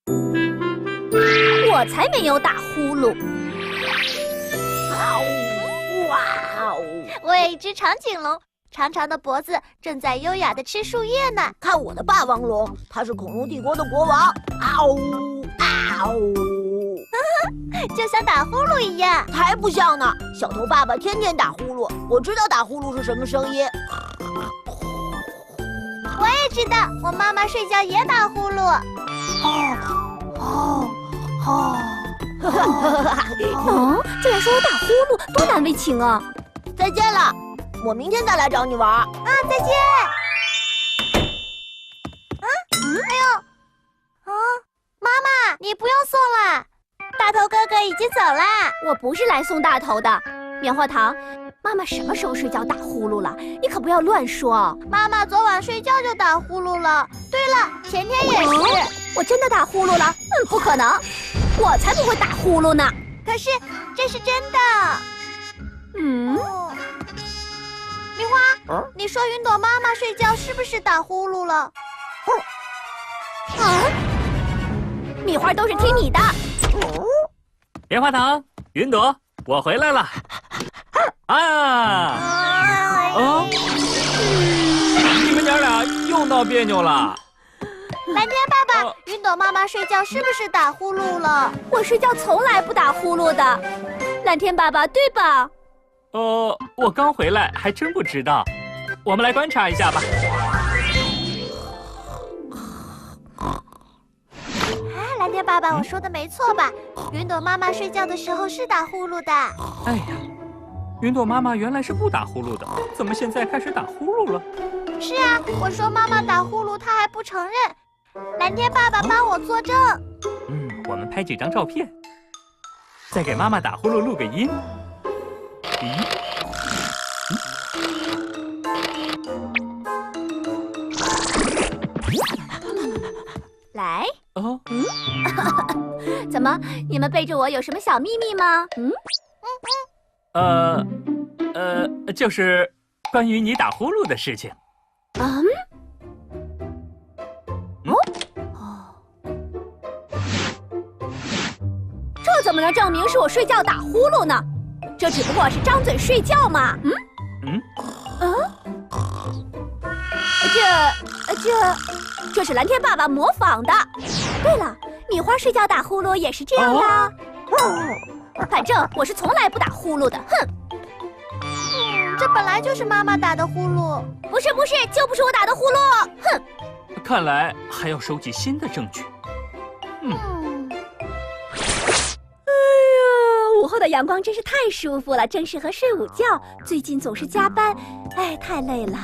我才没有打呼噜。哇哦！我有一只长颈龙，长长的脖子正在优雅地吃树叶呢。看我的霸王龙，它是恐龙帝国的国王。嗷嗷！就像打呼噜一样。才不像呢！小头爸爸天天打呼噜，我知道打呼噜是什么声音。我也知道，我妈妈睡觉也打呼噜。竟然说我打呼噜，多难为情啊！再见了，我明天再来找你玩。啊，再见。妈妈，你不用送了，大头哥哥已经走了。我不是来送大头的，棉花糖。妈妈什么时候睡觉打呼噜了？你可不要乱说。妈妈昨晚睡觉就打呼噜了。对了，前天也是。我真的打呼噜了？不可能，我才不会打呼噜呢。可是这是真的。米花，你说云朵妈妈睡觉是不是打呼噜了？米花都是听你的。棉花糖，云朵，我回来了。你们娘俩又闹别扭了。蓝天爸爸，云朵妈妈睡觉是不是打呼噜了？我睡觉从来不打呼噜的，蓝天爸爸，对吧？我刚回来，还真不知道。我们来观察一下吧。蓝天爸爸，我说的没错吧？云朵妈妈睡觉的时候是打呼噜的。哎呀，云朵妈妈原来是不打呼噜的，怎么现在开始打呼噜了？是啊，我说妈妈打呼噜，她还不承认。蓝天爸爸帮我作证。我们拍几张照片，再给妈妈打呼噜录个音。来。怎么？你们背着我有什么小秘密吗？就是关于你打呼噜的事情。这怎么能证明是我睡觉打呼噜呢？这只不过是张嘴睡觉嘛。这是蓝天爸爸模仿的。对了，米花睡觉打呼噜也是这样的。反正我是从来不打呼噜的。这本来就是妈妈打的呼噜。不是，就不是我打的呼噜。看来还要收集新的证据。午后的阳光真是太舒服了，正适合睡午觉。最近总是加班，太累了。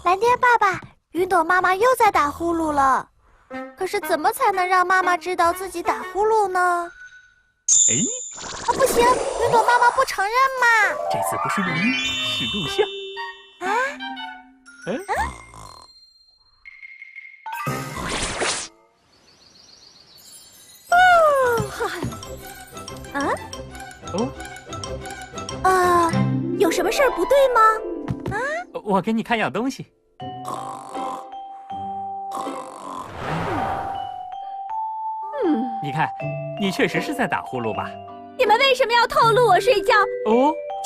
蓝天爸爸，云朵妈妈又在打呼噜了。可是怎么才能让妈妈知道自己打呼噜呢？不行，云朵妈妈不承认嘛。这次不是录音，是录像。有什么事儿不对吗？我给你看样东西。你看，你确实是在打呼噜吧？你们为什么要透露我睡觉？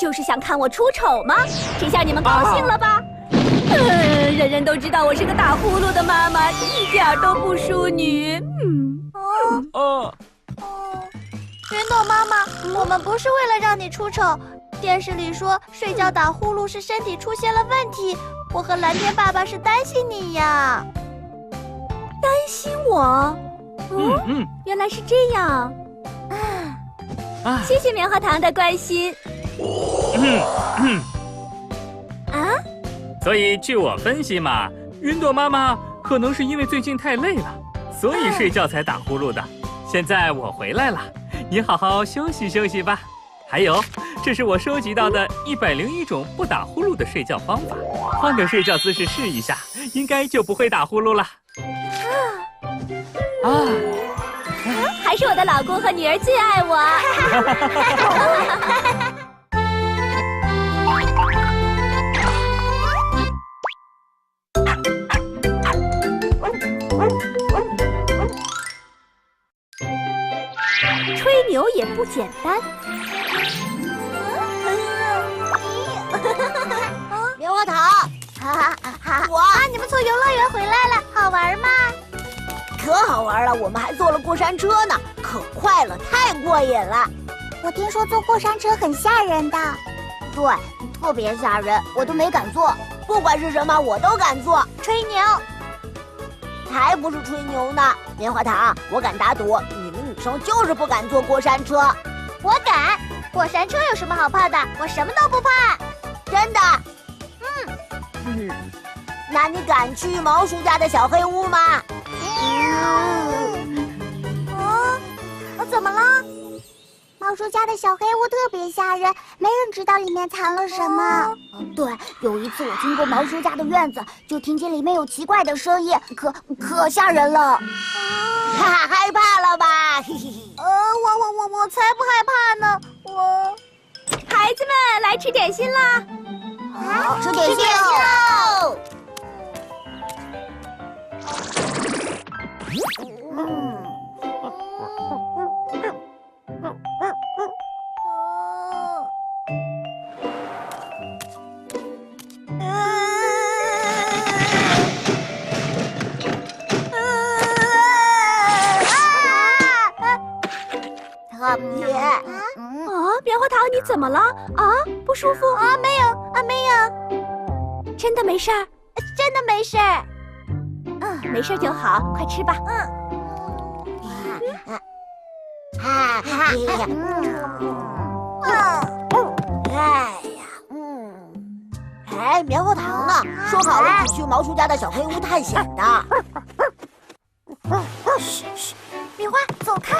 就是想看我出丑吗？这下你们高兴了吧？人人都知道我是个打呼噜的妈妈，一点都不淑女。云朵妈妈，我们不是为了让你出丑。电视里说睡觉打呼噜是身体出现了问题，我和蓝天爸爸是担心你呀。担心我？原来是这样。谢谢棉花糖的关心。所以据我分析嘛，云朵妈妈可能是因为最近太累了，所以睡觉才打呼噜的。现在我回来了，你好好休息休息吧。还有，这是我收集到的101种不打呼噜的睡觉方法，换个睡觉姿势试一下，应该就不会打呼噜了。还是我的老公和女儿最爱我。简单。棉花糖，你们从游乐园回来了，好玩吗？可好玩了，我们还坐了过山车呢，可快了，太过瘾了。我听说坐过山车很吓人的。对，特别吓人，我都没敢坐。不管是什么，我都敢坐。吹牛，才不是吹牛呢！棉花糖，我敢打赌，你们女生就是不敢坐过山车。我敢。过山车有什么好怕的？我什么都不怕。真的？那你敢去毛叔家的小黑屋吗？怎么了？毛叔家的小黑屋特别吓人，没人知道里面藏了什么。对，有一次我经过毛叔家的院子，就听见里面有奇怪的声音，可吓人了。哈哈，害怕了吧？嘿嘿嘿。我才不害怕呢。孩子们，来吃点心啦！吃点心哦。棉花糖，你怎么了？啊，不舒服？没有。真的没事儿？真的没事儿。没事就好，快吃吧。棉花糖呢？说好了一起去毛叔家的小黑屋探险的。嘘，米花，走开。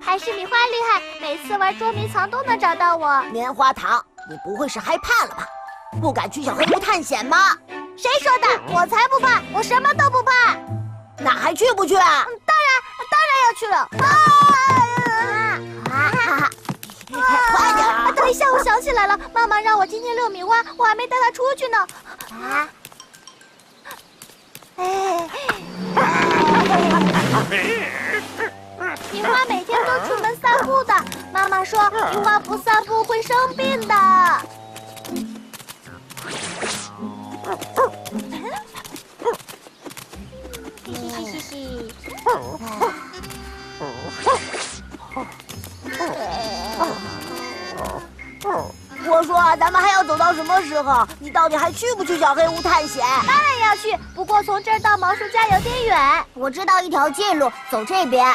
还是米花厉害，每次玩捉迷藏都能找到我。棉花糖，你不会是害怕了吧？不敢去小黑屋探险吗？谁说的？我才不怕，我什么都不怕。那还去不去啊？当然要去了。快点！等一下，我想起来了，妈妈让我今天遛米花，我还没带她出去呢。米花每天都出门散步的，妈妈说米花不散步会生病的。我说咱们还要走到什么时候？你到底还去不去小黑屋探险？当然要去，不过从这儿到毛叔家有点远。我知道一条近路，走这边。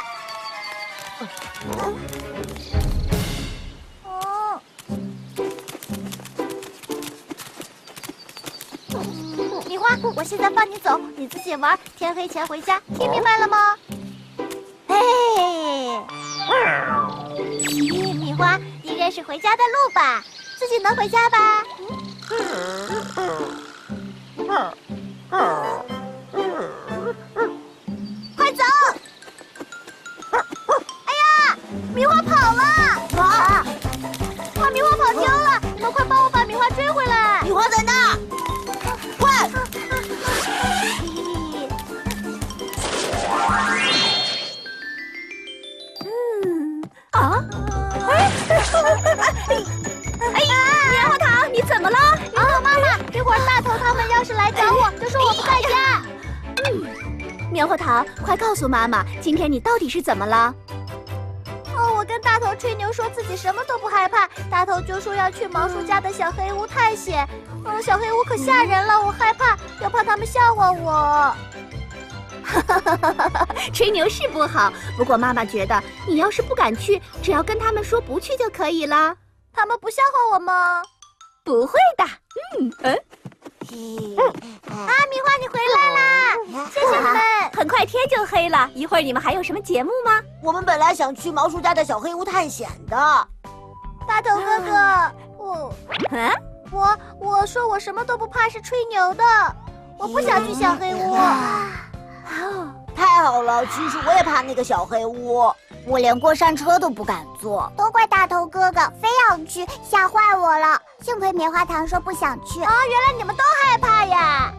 米花，我现在放你走，你自己玩，天黑前回家，听明白了吗？米花，应该是回家的路吧？自己能回家吧？快走！哎呀，米花跑了！米花跑丢了！你们快帮我把米花追回来！米花在那儿，快！棉花糖，你怎么了？妈妈，一会儿大头他们要是来找我，就说我不在家。棉花糖，快告诉妈妈，今天你到底是怎么了？我跟大头吹牛说自己什么都不害怕，大头就说要去毛叔家的小黑屋探险。小黑屋可吓人了，我害怕，又怕他们笑话我。吹牛是不好，不过妈妈觉得你要是不敢去，只要跟他们说不去就可以了。他们不笑话我吗？不会的。米花，你回来啦！谢谢你们。很快天就黑了，一会儿你们还有什么节目吗？我们本来想去毛叔家的小黑屋探险的。大头哥哥，我说我什么都不怕是吹牛的，我不想去小黑屋。太好了，其实我也怕那个小黑屋，我连过山车都不敢坐。都怪大头哥哥非要去，吓坏我了。幸亏棉花糖说不想去。原来你们都害怕呀！